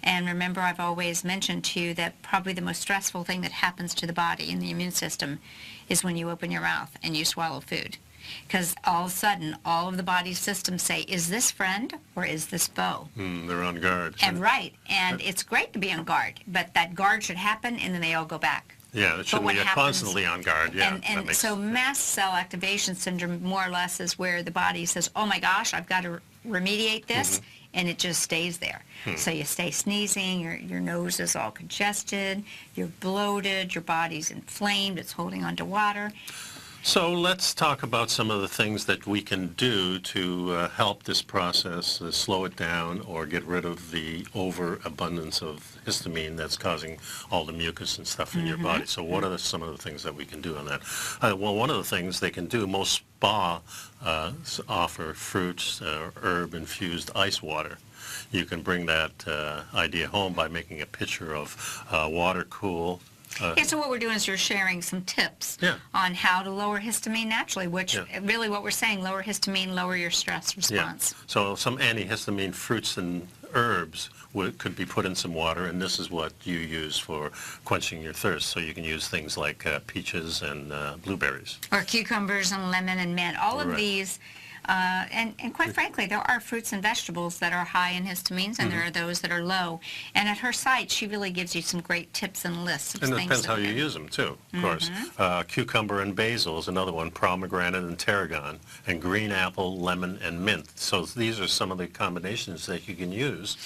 And remember, I've always mentioned to you that probably the most stressful thing that happens to the body in the immune system is when you open your mouth and you swallow food. Because all of a sudden, all of the body's systems say, is this friend or is this foe? They're on guard. And it's great to be on guard, but that guard should happen and then they all go back. Yeah, it shouldn't be constantly on guard. Yeah, and so mast cell activation syndrome more or less is where the body says, oh my gosh, I've got to remediate this, and it just stays there. So you stay sneezing, your nose is all congested, you're bloated, your body's inflamed, it's holding onto water. So let's talk about some of the things that we can do to help this process, slow it down, or get rid of the overabundance of histamine that's causing all the mucus and stuff in your body. So what are some of the things that we can do on that? Well, one of the things they can do, most spa offer fruits, herb-infused ice water. You can bring that idea home by making a pitcher of water cool. Yeah, so what we're doing is you're sharing some tips on how to lower histamine naturally, which really what we're saying, lower histamine, lower your stress response. Yeah. So some antihistamine fruits and herbs could be put in some water, and this is what you use for quenching your thirst. So you can use things like peaches and blueberries. Or cucumbers and lemon and mint. All of these, and quite frankly, there are fruits and vegetables that are high in histamines, and there are those that are low. And at her site, she really gives you some great tips and lists of and things. it depends how you use them, too, of course. Cucumber and basil is another one, pomegranate and tarragon, and green apple, lemon, and mint. So these are some of the combinations that you can use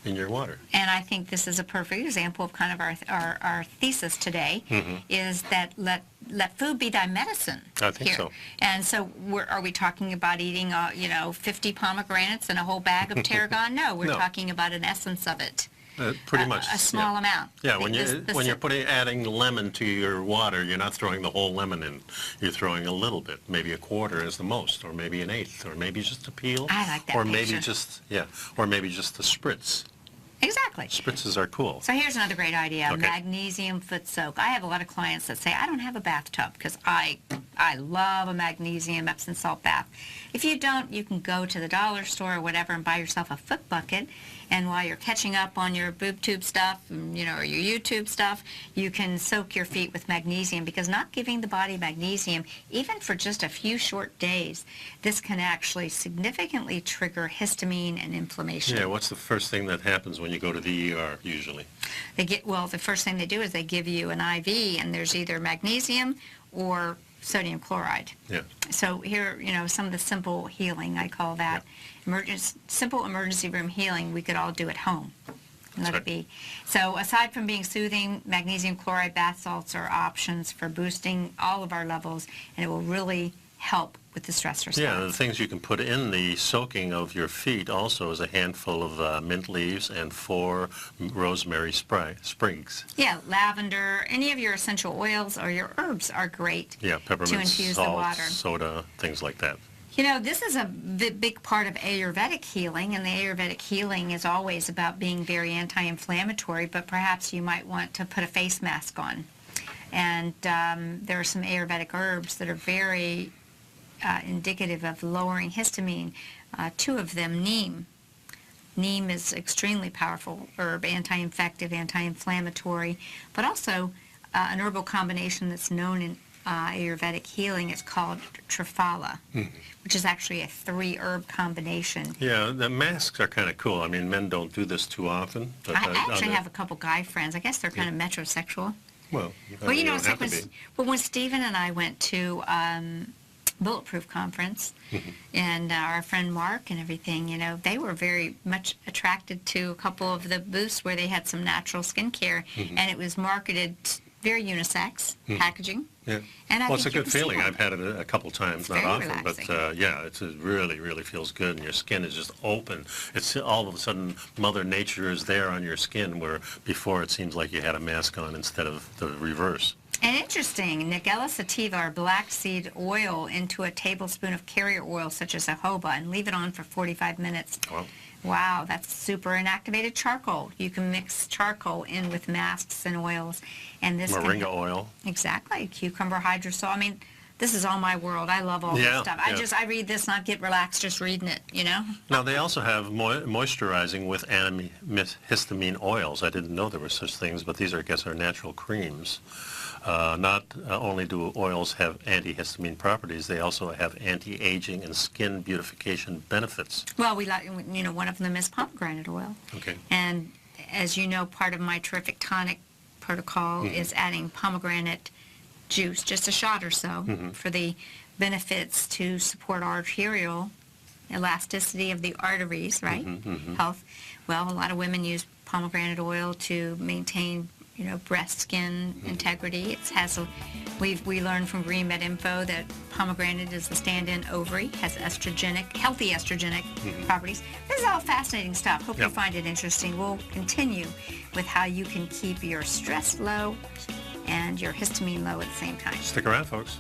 in your water. And I think this is a perfect example of kind of our thesis today, is that let food be thy medicine. I think here. so. And so are we talking about eating, 50 pomegranates and a whole bag of tarragon? No, we're talking about an essence of it. Pretty much. A small amount. Yeah, when you're adding lemon to your water, you're not throwing the whole lemon in. You're throwing a little bit, maybe a quarter is the most, or maybe an eighth, or maybe just a peel. I like that Or picture. maybe just a spritz. Exactly. Spritzes are cool. So here's another great idea, Okay. magnesium foot soak. I have a lot of clients that say, I don't have a bathtub because I love a magnesium Epsom salt bath. If you don't, you can go to the dollar store or whatever and buy yourself a foot bucket. And while you're catching up on your boob tube stuff, or your YouTube stuff, you can soak your feet with magnesium, because not giving the body magnesium, even for just a few short days, this can actually significantly trigger histamine and inflammation. Yeah, what's the first thing that happens when you go to the ER usually? The first thing they do is they give you an IV, and there's either magnesium or sodium chloride. Yeah. So here, some of the simple healing, I call that. Simple emergency room healing we could all do at home. Let it be. So aside from being soothing, magnesium chloride bath salts are options for boosting all of our levels, and it will really help with the stress response. Yeah, the things you can put in the soaking of your feet also is a handful of mint leaves and 4 rosemary sprigs. Yeah, lavender, any of your essential oils or your herbs are great Yeah, peppermint, to infuse salt, the water. soda, things like that. This is a big part of Ayurvedic healing, and the Ayurvedic healing is always about being very anti-inflammatory, but perhaps you might want to put a face mask on. And there are some Ayurvedic herbs that are very indicative of lowering histamine. 2 of them, neem. Neem is extremely powerful herb, anti-infective, anti-inflammatory, but also an herbal combination that's known in Ayurvedic healing is called Triphala, which is actually a 3-herb combination. Yeah, the masks are kind of cool. I mean, men don't do this too often. But I actually have a couple guy friends. I guess they're kind of metrosexual. Well, Well, don't it's have like to be. when Stephen and I went to Bulletproof Conference, and our friend Mark and everything, they were very much attracted to a couple of the booths where they had some natural skincare, and it was marketed very unisex packaging. Yeah. And Well, it's a think you good can see feeling. why. I've had it a couple times, not very often, relaxing. but yeah, it really, really feels good, and your skin is just open. It's all of a sudden Mother Nature is there on your skin, where before it seems like you had a mask on instead of the reverse. And interesting, Nigella sativa or black seed oil into a tablespoon of carrier oil such as jojoba and leave it on for 45 minutes. Well, Wow, that's super inactivated charcoal. You can mix charcoal in with masks and oils, and this moringa oil. Exactly, cucumber hydrosol. I mean, this is all my world. I love all this stuff. I read this and I get relaxed just reading it, Now, they also have moisturizing with antihistamine oils. I didn't know there were such things, but these are, I guess, are natural creams. Not only do oils have antihistamine properties, they also have anti-aging and skin beautification benefits. Well, we like, one of them is pomegranate oil. Okay. And as you know, part of my terrific tonic protocol is adding pomegranate juice, just a shot or so, for the benefits to support arterial elasticity of the arteries, right? Health. Well, a lot of women use pomegranate oil to maintain, breast skin integrity. We learned from Green Med Info that pomegranate is the stand-in ovary, has healthy estrogenic properties. This is all fascinating stuff. Hope you find it interesting. We'll continue with how you can keep your stress low and your histamine low at the same time. Stick around, folks.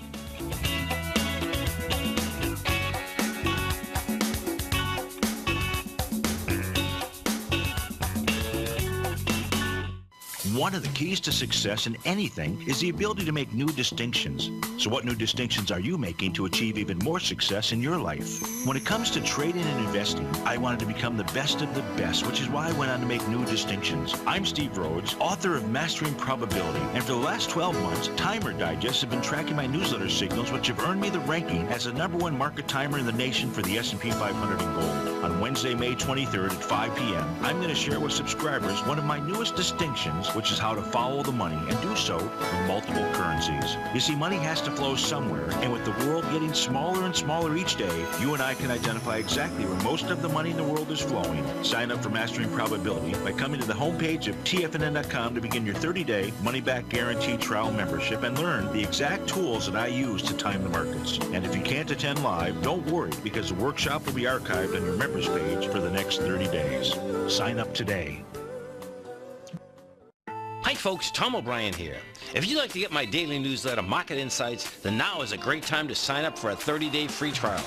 One of the keys to success in anything is the ability to make new distinctions. So what new distinctions are you making to achieve even more success in your life? When it comes to trading and investing, I wanted to become the best of the best, which is why I went on to make new distinctions. I'm Steve Rhodes, author of Mastering Probability, and for the last 12 months, Timer Digest have been tracking my newsletter signals, which have earned me the ranking as the #1 market timer in the nation for the S&P 500 in gold. On Wednesday, May 23rd at 5 p.m., I'm going to share with subscribers one of my newest distinctions, which is how to follow the money and do so with multiple currencies. You see, money has to flow somewhere, and with the world getting smaller and smaller each day, you and I can identify exactly where most of the money in the world is flowing. Sign up for Mastering Probability by coming to the homepage of TFNN.com to begin your 30-day money-back guaranteed trial membership and learn the exact tools that I use to time the markets. And if you can't attend live, don't worry, because the workshop will be archived on your members page for the next 30 days. Sign up today. Hi folks, Tom O'Brien here. If you'd like to get my daily newsletter, Market Insights, then now is a great time to sign up for a 30-day free trial.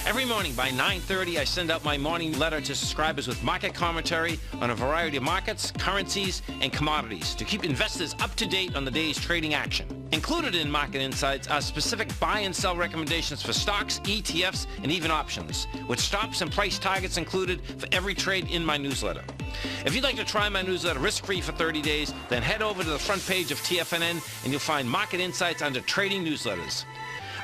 Every morning by 9:30, I send out my morning letter to subscribers with market commentary on a variety of markets, currencies, and commodities to keep investors up to date on the day's trading action. Included in Market Insights are specific buy and sell recommendations for stocks, ETFs, and even options, with stops and price targets included for every trade in my newsletter. If you'd like to try my newsletter risk-free for 30 days, then head over to the front page of TFNN and you'll find Market Insights under Trading Newsletters.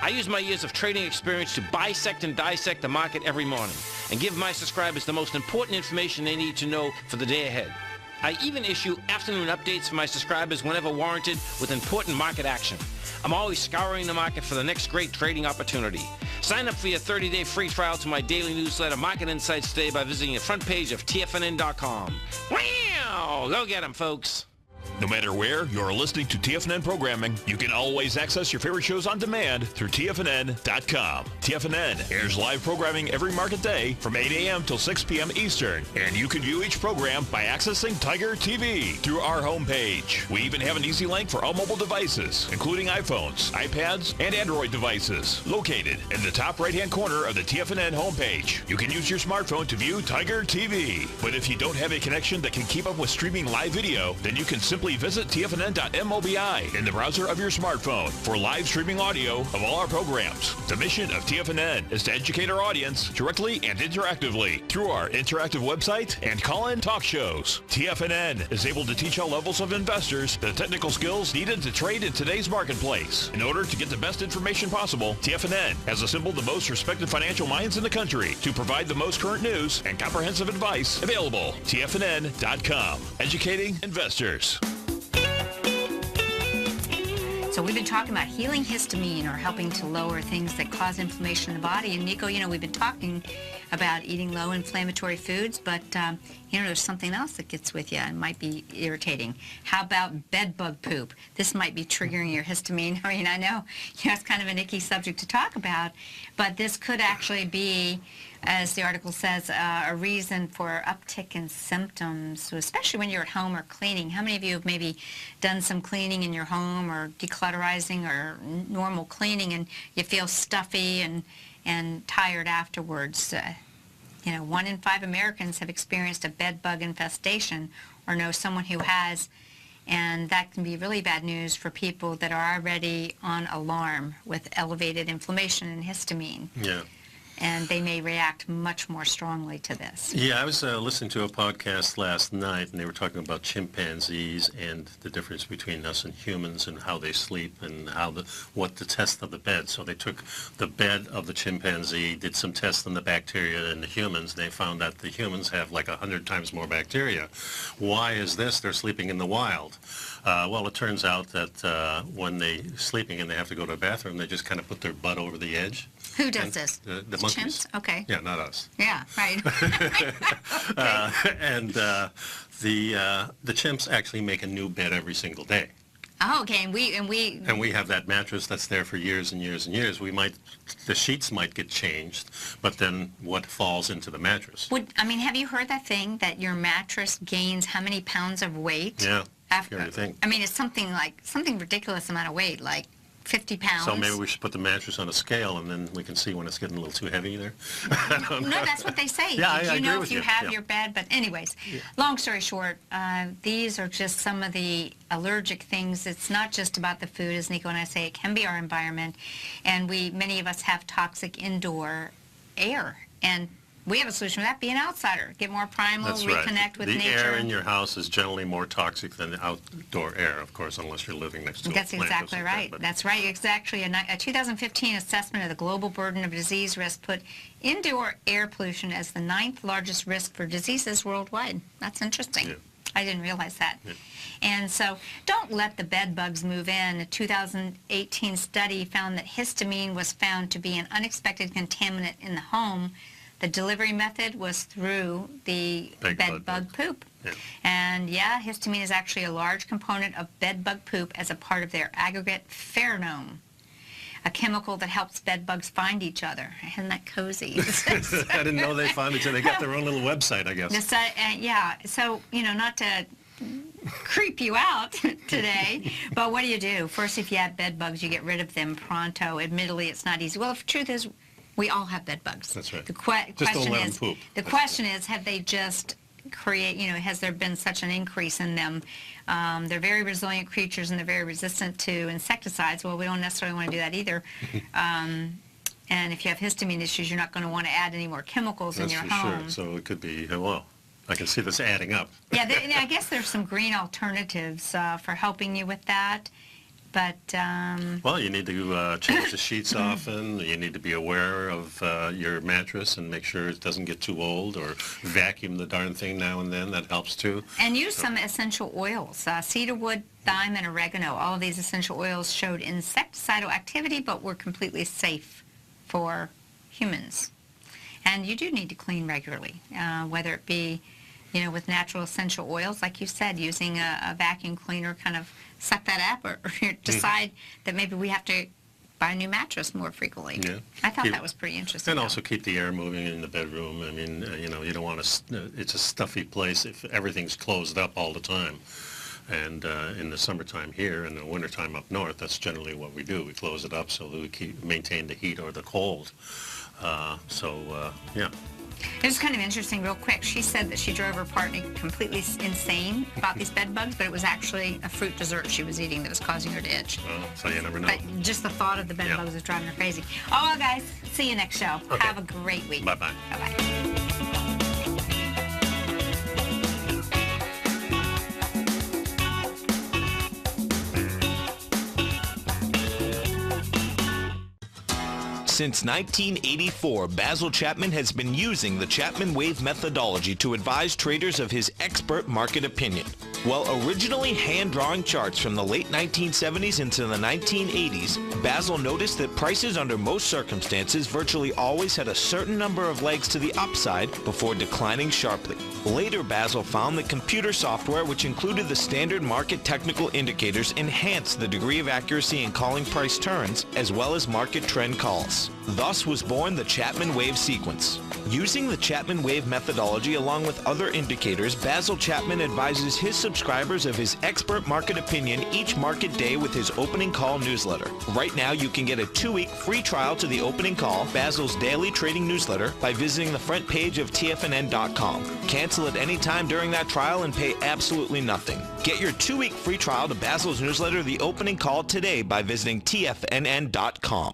I use my years of trading experience to bisect and dissect the market every morning and give my subscribers the most important information they need to know for the day ahead. I even issue afternoon updates for my subscribers whenever warranted with important market action. I'm always scouring the market for the next great trading opportunity. Sign up for your 30-day free trial to my daily newsletter, Market Insights, today by visiting the front page of TFNN.com. Wow! Go get 'em, folks. No matter where you're listening to TFNN programming, you can always access your favorite shows on demand through TFNN.com. TFNN airs live programming every market day from 8 a.m. till 6 p.m. Eastern, and you can view each program by accessing Tiger TV through our homepage. We even have an easy link for all mobile devices, including iPhones, iPads, and Android devices, located in the top right-hand corner of the TFNN homepage. You can use your smartphone to view Tiger TV, but if you don't have a connection that can keep up with streaming live video, then you can simply visit TFNN.mobi in the browser of your smartphone for live streaming audio of all our programs. The mission of TFNN is to educate our audience directly and interactively through our interactive website and call-in talk shows. TFNN is able to teach all levels of investors the technical skills needed to trade in today's marketplace. In order to get the best information possible, TFNN has assembled the most respected financial minds in the country to provide the most current news and comprehensive advice available. TFNN.com, educating investors. So we've been talking about healing histamine, or helping to lower things that cause inflammation in the body. And Nico, we've been talking about eating low inflammatory foods, but there's something else that gets with you and might be irritating. How about bed bug poop? This might be triggering your histamine. I mean, I know it's kind of an icky subject to talk about, but this could actually be, as the article says, a reason for uptick in symptoms, so especially when you're at home or cleaning. How many of you have maybe done some cleaning in your home or declutterizing or normal cleaning, and you feel stuffy and tired afterwards? 1 in 5 Americans have experienced a bed bug infestation or know someone who has, and that can be really bad news for people that are already on alarm with elevated inflammation and histamine. Yeah. And they may react much more strongly to this. Yeah, I was listening to a podcast last night, and they were talking about chimpanzees and the difference between us and humans and how they sleep and what the test of the bed. So they took the bed of the chimpanzee, did some tests on the bacteria in the humans, and they found that the humans have like 100 times more bacteria. Why is this? They're sleeping in the wild. Well, it turns out that when they're sleeping and they have to go to the bathroom, they just kind of put their butt over the edge. Who does this? The monkeys. chimps? Okay. Yeah, not us. Yeah, right. And the chimps actually make a new bed every single day. Oh, okay, and we have that mattress that's there for years and years and years. The sheets might get changed, but then what falls into the mattress? have you heard that thing that your mattress gains how many pounds of weight? Yeah. After, Everything. it's something ridiculous amount of weight, like 50 pounds. So maybe we should put the mattress on a scale, and then we can see when it's getting a little too heavy there. No, that's what they say. Yeah, I you agree know with if you you. have Yeah. your bed? But anyways, long story short, these are just some of the allergic things. It's not just about the food, as Nico and I say. It can be our environment, and many of us have toxic indoor air, and we have a solution for that. Be an outsider. Get more primal, That's reconnect right. with the nature. air in your house is generally more toxic than the outdoor air, of course, unless you're living next to That's a plant. exactly right. That's right. It's actually a 2015 assessment of the global burden of disease risk put indoor air pollution as the 9th largest risk for diseases worldwide. That's interesting. Yeah. I didn't realize that. Yeah. And so don't let the bed bugs move in. A 2018 study found that histamine was found to be an unexpected contaminant in the home. The delivery method was through the bed bug poop. Yeah. And histamine is actually a large component of bed bug poop as a part of their aggregate pheromone, a chemical that helps bed bugs find each other. Isn't that cozy? I didn't know they found each other. They got their own little website, I guess. So, not to creep you out today, but what do? First, if you have bed bugs, you get rid of them pronto. Admittedly, it's not easy. Well, the truth is, we all have bed bugs. That's right. The Just don't let them poop. The question is, have they just has there been such an increase in them? They're very resilient creatures, and they're very resistant to insecticides. Well, we don't necessarily want to do that either. And if you have histamine issues, you're not going to want to add any more chemicals in your home. Sure. So it could be, I can see this adding up. Yeah, I guess there's some green alternatives for helping you with that. But well, you need to change the sheets often. You need to be aware of your mattress and make sure it doesn't get too old, or vacuum the darn thing now and then. That helps too. And use some essential oils. Cedarwood, thyme, and oregano. All of these essential oils showed insecticidal activity, but were completely safe for humans. And you do need to clean regularly, whether it be, with natural essential oils, like you said, using a vacuum cleaner, kind of suck that up, or decide that maybe we have to buy a new mattress more frequently. Yeah. I thought that was pretty interesting. And also keep the air moving in the bedroom. I mean, you don't want to, it's a stuffy place if everything's closed up all the time. And in the summertime here, and the wintertime up north, that's generally what we do. We close it up so that we maintain the heat or the cold. Yeah. It was kind of interesting, real quick. She said that she drove her partner completely insane about these bed bugs, but it was actually a fruit dessert she was eating that was causing her to itch. So you never know. But just the thought of the bed bugs was driving her crazy. Oh, well, guys, see you next show. Okay. Have a great week. Bye-bye. Bye-bye. Since 1984, Basil Chapman has been using the Chapman Wave methodology to advise traders of his expert market opinion. While originally hand-drawing charts from the late 1970s into the 1980s, Basil noticed that prices under most circumstances virtually always had a certain number of legs to the upside before declining sharply. Later, Basil found that computer software, which included the standard market technical indicators, enhanced the degree of accuracy in calling price turns, as well as market trend calls. Thus was born the Chapman Wave sequence. Using the Chapman Wave methodology along with other indicators, Basil Chapman advises his subscribers of his expert market opinion each market day with his opening call newsletter. Right now, you can get a 2-week free trial to the opening call, Basil's daily trading newsletter, by visiting the front page of TFNN.com. Cancel at any time during that trial and pay absolutely nothing. Get your 2-week free trial to Basil's newsletter, The Opening Call, today by visiting TFNN.com.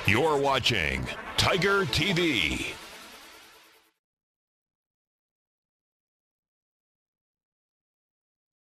You're watching Tiger TV.